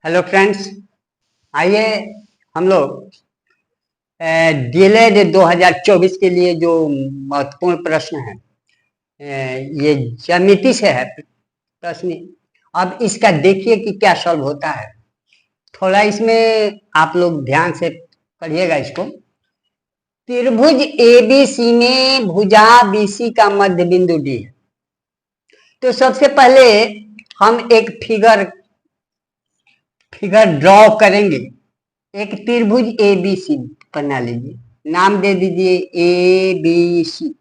Hello friends, आइए हम लोग डीएलएड 2024 के लिए जो महत्वपूर्ण प्रश्न है, ये ज्यामिति से है प्रश्न। अब इसका देखिए कि क्या सॉल्व होता है। थोड़ा इसमें आप लोग ध्यान से पढ़िएगा इसको। त्रिभुज एबीसी में भुजा बीसी का मध्य बिंदु डी है। तो सबसे पहले हम एक फिगर ड्रॉ करेंगे। एक त्रिभुज एबीसी बना लीजिए, नाम दे दीजिए ए बी सी।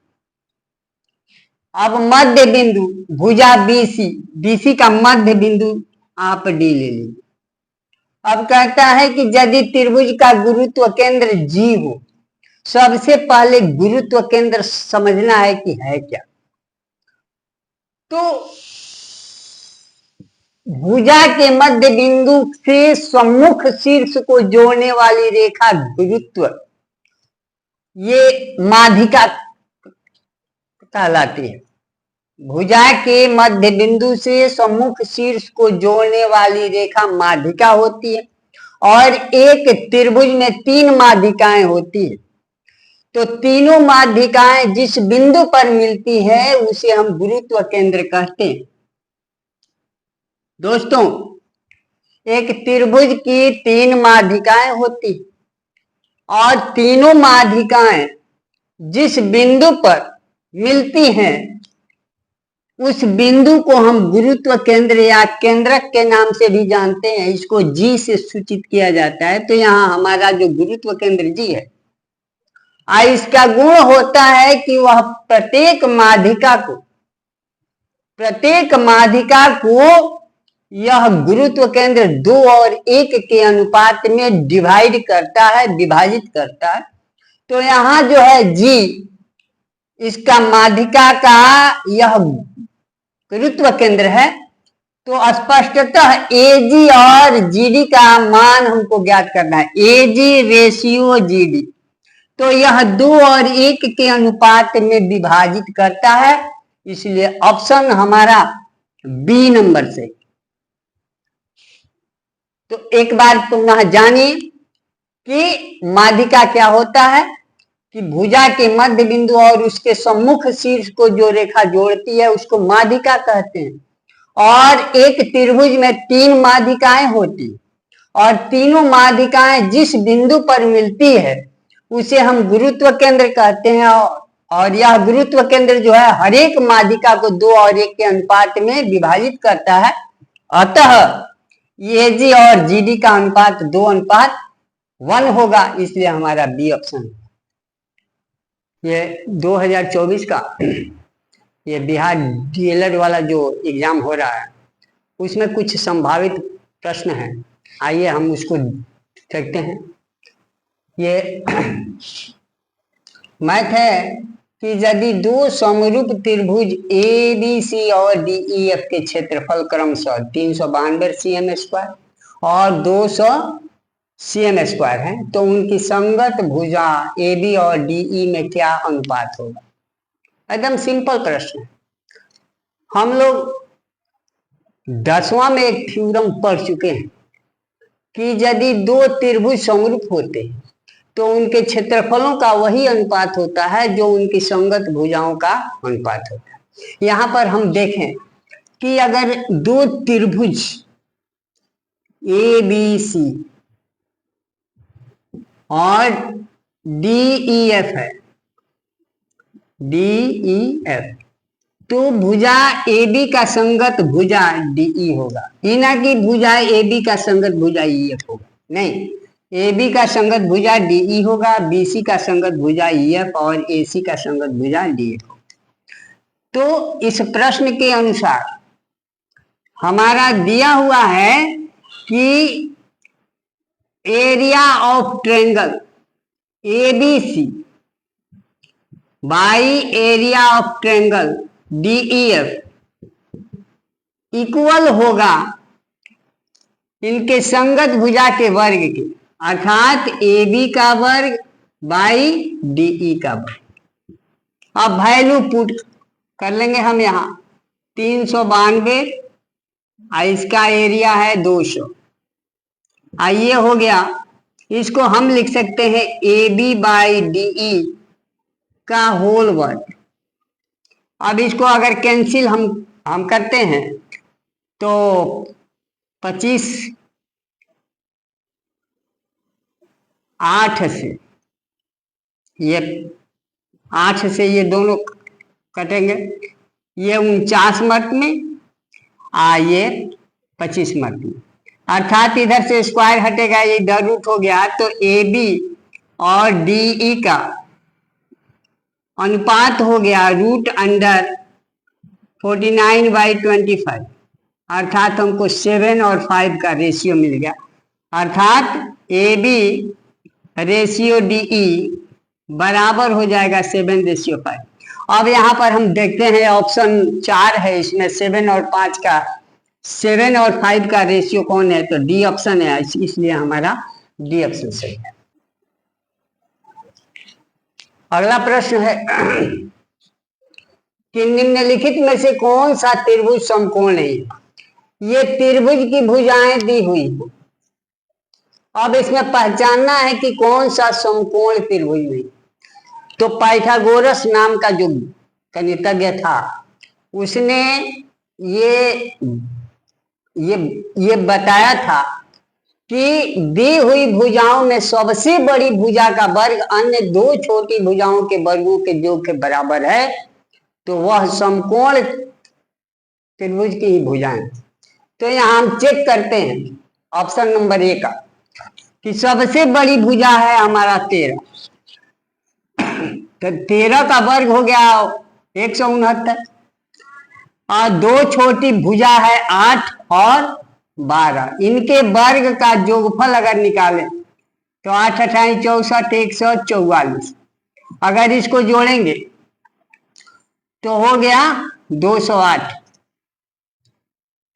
अब मध्य बिंदु भुजा बीसी, बीसी का मध्य बिंदु आप डी ले लीजिए। अब कहता है कि यदि त्रिभुज का गुरुत्व केंद्र जी हो, सबसे पहले गुरुत्व केंद्र समझना है कि है क्या। तो भुजा के मध्य बिंदु से सम्मुख शीर्ष को जोड़ने वाली रेखा गुरुत्व, ये माध्यिका कहलाती है। भुजा के मध्य बिंदु से सम्मुख शीर्ष को जोड़ने वाली रेखा माध्यिका होती है। और एक त्रिभुज में 3 माध्यिकाएं होती है। तो तीनों माध्यिकाएं जिस बिंदु पर मिलती है उसे हम गुरुत्व केंद्र कहते हैं। दोस्तों, एक त्रिभुज की 3 माध्यिकाएं होती और तीनों माध्यिकाएं जिस बिंदु पर मिलती हैं उस बिंदु को हम गुरुत्व केंद्र या केंद्रक के नाम से भी जानते हैं। इसको जी से सूचित किया जाता है। तो यहाँ हमारा जो गुरुत्व केंद्र जी है, इसका गुण होता है कि वह प्रत्येक माध्यिका को यह गुरुत्व केंद्र 2 और 1 के अनुपात में डिवाइड करता है, विभाजित करता है। तो यहाँ जो है जी, इसका माध्यिका का यह गुरुत्व केंद्र है। तो स्पष्टतः एजी और जीडी का मान हमको ज्ञात करना है, एजी रेशियो जीडी। तो यह 2 और 1 के अनुपात में विभाजित करता है, इसलिए ऑप्शन हमारा बी नंबर से। तो एक बार पुनः जानिए कि माध्यिका क्या होता है कि भुजा के मध्य बिंदु और उसके सम्मुख शीर्ष को जो रेखा जोड़ती है उसको माध्यिका कहते हैं। और एक त्रिभुज में 3 माध्यिकाएं होती और तीनों माध्यिकाएं जिस बिंदु पर मिलती है उसे हम गुरुत्व केंद्र कहते हैं। और यह गुरुत्व केंद्र जो है हर एक माध्यिका को 2 और 1 के अनुपात में विभाजित करता है। अतः एजी और जीडी का अनुपात 2:1 होगा, इसलिए हमारा बी ऑप्शन है। ये 2024 का ये बिहार डीएलएड वाला जो एग्जाम हो रहा है उसमें कुछ संभावित प्रश्न हैं। आइए हम उसको देखते हैं। ये मैथ है कि यदि 2 समरूप त्रिभुज ए बी सी और डी ई एफ के क्षेत्रफल क्रमशः 392 cm स्क्वायर और 200 cm स्क्वायर है, तो उनकी संगत भुजा ए बी और डी ई में क्या अनुपात होगा। एकदम सिंपल प्रश्न है। हम लोग 10वां में एक थ्योरम पढ़ चुके हैं कि यदि 2 त्रिभुज समरूप होते हैं तो उनके क्षेत्रफलों का वही अनुपात होता है जो उनकी संगत भुजाओं का अनुपात होता है। यहाँ पर हम देखें कि अगर 2 त्रिभुज ए बी सी और डी ई एफ है, डी ई एफ, तो भुजा ए बी का संगत भुजा डी ई होगा। ये ना कि भुजा ए बी का संगत भुजा ई एफ होगा, नहीं, ए बी का संगत भुजा डी ई होगा, बी सी का संगत भुजा ई एफ और ए सी का संगत भुजा डी एफ होगा। तो इस प्रश्न के अनुसार हमारा दिया हुआ है कि area of triangle A B C by area of triangle D E F equal होगा इनके संगत भुजा के वर्ग के, अर्थात ए बी का वर्ग बाई डी ई का वर्ग। अब वैल्यू पुट कर लेंगे हम यहाँ 392, इसका एरिया है 200 ये हो गया। इसको हम लिख सकते हैं A B by D E का होल वर्ग। अब इसको अगर कैंसिल हम करते हैं तो 25 8 से ये 8 से ये दोनों कटेंगे, ये 49 मत में ये 25 मत में, अर्थात इधर से स्क्वायर हटेगा, ये इधर रूट हो गया। तो ए बी और डी ई का अनुपात हो गया रूट अंडर 49/25, अर्थात हमको 7 और 5 का रेशियो मिल गया, अर्थात A B ratio D E बराबर हो जाएगा 7:5। अब यहाँ पर हम देखते हैं ऑप्शन 4 है, इसमें 7 और 5 का 7 और 5 का रेशियो कौन है, तो डी ऑप्शन है, इसलिए हमारा डी ऑप्शन सही है। अगला प्रश्न है कि निम्नलिखित में से कौन सा त्रिभुज समकोण है। ये त्रिभुज की भुजाएं दी हुई है, अब इसमें पहचानना है कि कौन सा समकोण त्रिभुज नहीं। तो पाइथागोरस नाम का जो गणितज्ञ था उसने ये बताया था कि दी हुई भुजाओं में सबसे बड़ी भुजा का वर्ग अन्य दो छोटी भुजाओं के वर्गों के योग के बराबर है, तो वह समकोण त्रिभुज की ही भुजाएं। तो यहाँ हम चेक करते हैं ऑप्शन नंबर 1 का कि सबसे बड़ी भुजा है हमारा 13, तो 13 का वर्ग हो गया 169, और दो छोटी भुजा है 8 और 12, इनके वर्ग का योगफल अगर निकालें तो 8 28 64 144, अगर इसको जोड़ेंगे तो हो गया 208।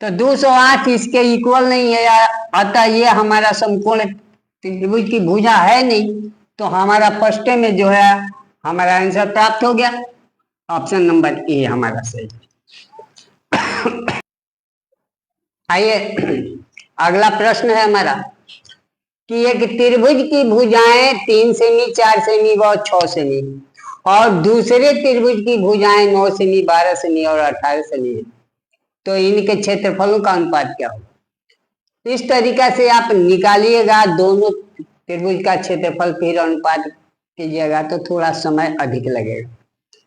तो 208 इसके इक्वल नहीं है, अतः ये हमारा समकोण त्रिभुज की भुजा है नहीं, तो हमारा फर्स्ट में जो है हमारा आंसर प्राप्त हो गया, ऑप्शन नंबर ए हमारा सही। आइए अगला प्रश्न है हमारा कि एक त्रिभुज की भुजाएं 3 सेमी 4 सेमी व 6 सेमी और दूसरे त्रिभुज की भुजाएं 9 सेमी 12 सेमी और 18 सेमी है, तो इनके क्षेत्रफलों का अनुपात क्या होगा। इस तरीका से आप निकालिएगा दोनों त्रिभुज का क्षेत्रफल, फिर अनुपात कीजिएगा तो थोड़ा समय अधिक लगेगा।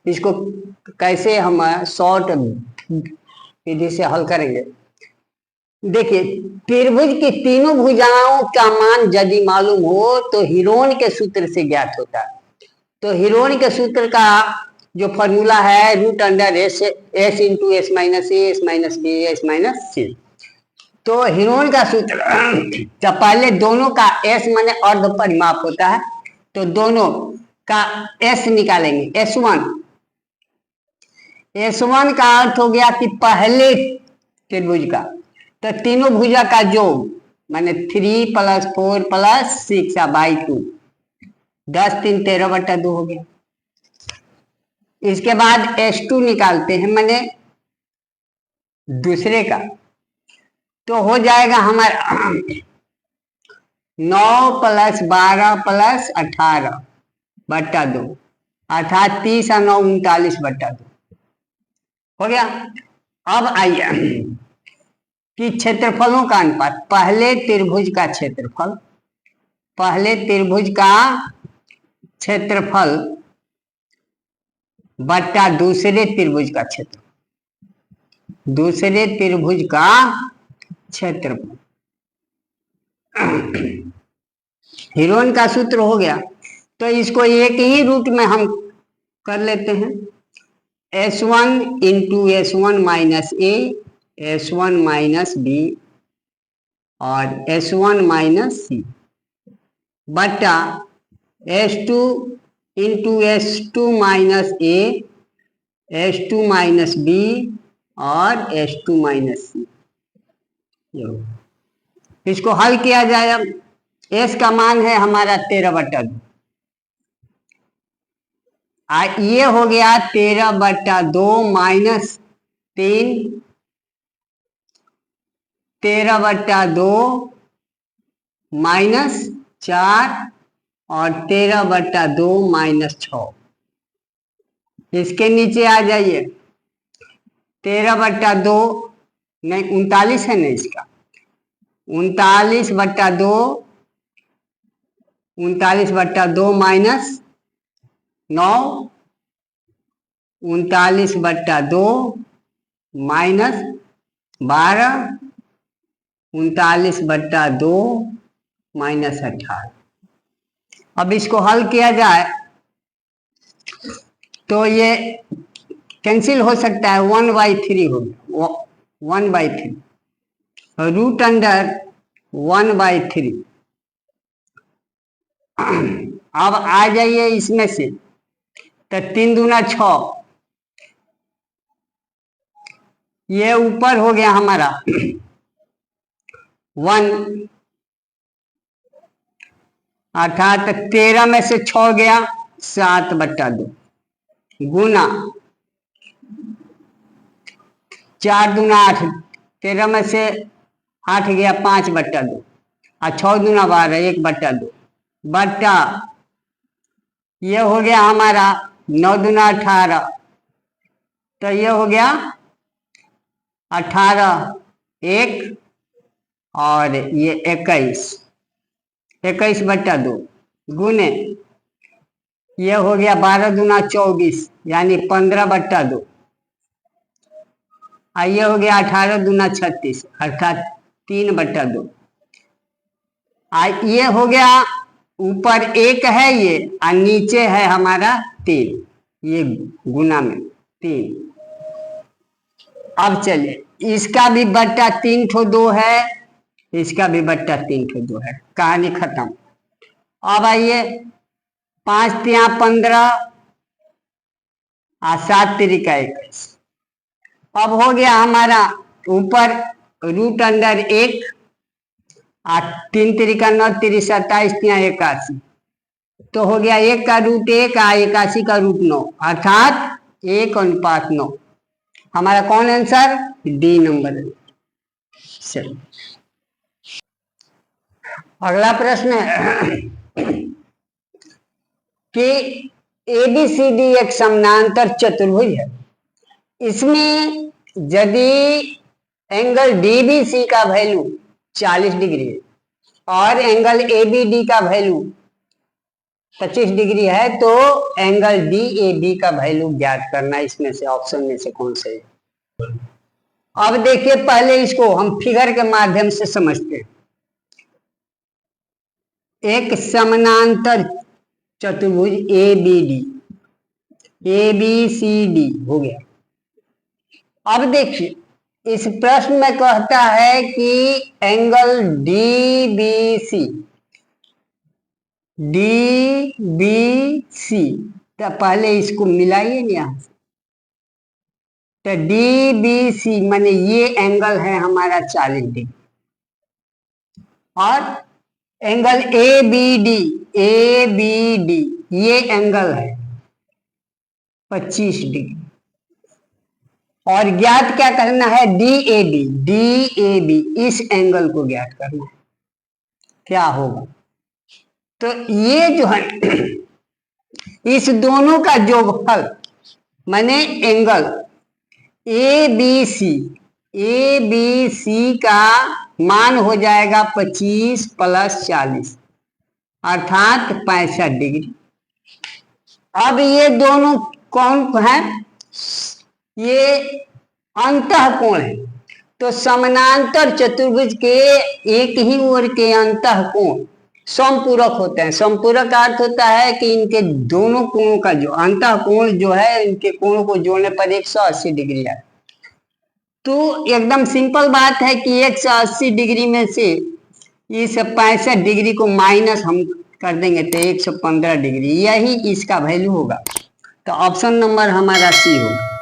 इसको कैसे हम शॉर्ट विधि से हल करेंगे। देखिए, त्रिभुज की तीनों भुजाओं का मान यदि मालूम हो तो हीरोन के सूत्र से ज्ञात होता है। तो हीरोन के सूत्र का जो फॉर्मूला है root under S into S minus A S minus B S minus C. तो हीरोन का सूत्र जब पहले दोनों का एस माने अर्ध परिमाप होता है, तो दोनों का एस निकालेंगे, S1 का अर्थ हो गया कि पहले त्रिभुज का, तो तीनों भुजा का योग माने 3 + 4 + 6/2, 10 3 13/2 हो गया। इसके बाद S2 निकालते हैं माने दूसरे का, तो हो जाएगा हमारा 9 + 12 + 18/2, अर्थात 30 और 9 39/2 हो गया। अब आइए कि क्षेत्रफलों का अनुपात, पहले त्रिभुज का क्षेत्रफल बट्टा दूसरे त्रिभुज का क्षेत्रफल, हीरोन का सूत्र हो गया। तो इसको एक ही रूट में हम कर लेते हैं, S1 इंटू S1 माइनस ए S1 माइनस बी और S1 माइनस सी बट्टा S2 इंटू S2 माइनस ए S2 माइनस बी और S2 माइनस सी। इसको हल किया जाए, अब S का मान है हमारा 13/2, ये हो गया 13/2 माइनस 3 13/2 -4 और 13/2 -6। इसके नीचे आ जाइए, 13/2 नहीं 39 है ना इसका, 39/2 -9, 39/2 -12, 39/2 -18। अब इसको हल किया जाए तो ये कैंसिल हो सकता है, 1/3 हो गया, 1/3 √1/3। अब आ जाइए इसमें से, तो 3 दूना 6, ये ऊपर हो गया हमारा 1, अर्थात 13 में से 6 गया 7/2 गुना 4 दूना 8, 13 में से 8 गया 5/2 और 6 दूना 12 1/2 बट्टा ये हो गया हमारा 9 दूना 18, तो ये हो गया 18 1 और ये 21/2 गुने ये हो गया 12 दूना 24 यानी 15/2, और ये हो गया 18 दूना 36 अर्थात 3/2। ये हो गया, ऊपर 1 है ये और नीचे है हमारा 3, ये गुना में 3। अब चलिए, इसका भी बट्टा 3 ठो 2 है, इसका भी बट्टा 3 ठो 2 है, कहानी खत्म। अब आइए 5 तिया 15 और 7 तिरिका 21। अब हो गया हमारा ऊपर √1 और 3 तिरिका 9 तिरी 27 तिया 81, तो हो गया 1 का √1 और 81 का √9 अर्थात 1:9। हमारा कौन आंसर? D number. चलिए अगला प्रश्न है कि ABCD एक समानांतर चतुर्भुज है, इसमें यदि एंगल DBC का वैल्यू 40 डिग्री है और एंगल ABD का वैल्यू 25 डिग्री है, तो एंगल DAB का वैल्यू ज्ञात करना। इसमें से ऑप्शन में से कौन सही है? अब देखिए, पहले इसको हम फिगर के माध्यम से समझते हैं। एक समानांतर चतुर्भुज ABCD हो गया। अब देखिए, इस प्रश्न में कहता है कि एंगल DBC, तो पहले इसको मिलाइए ना यहां से, तो DBC माने ये एंगल है हमारा 40 डिग्री और एंगल ABD ये एंगल है 25 डिग्री और ज्ञात क्या करना है? DAB इस एंगल को ज्ञात करना है। क्या होगा? तो ये जो है इस दोनों का जोगफल माने एंगल ABC का मान हो जाएगा 25 + 40 अर्थात 65 डिग्री। अब ये दोनों कौन है? ये अंतःकोण है। तो समानांतर चतुर्भुज के एक ही ओर के अंतःकोण समपूरक होते हैं। समपूरक का अर्थ होता है कि इनके दोनों कोणों का जो अंतःकोण जो है, इनके कोणों को जोड़ने पर 180 डिग्री है। तो एकदम सिंपल बात है कि 180 डिग्री में से इस 65 डिग्री को माइनस हम कर देंगे तो 115 डिग्री, यही इसका वैल्यू होगा। तो ऑप्शन नंबर हमारा सी होगा।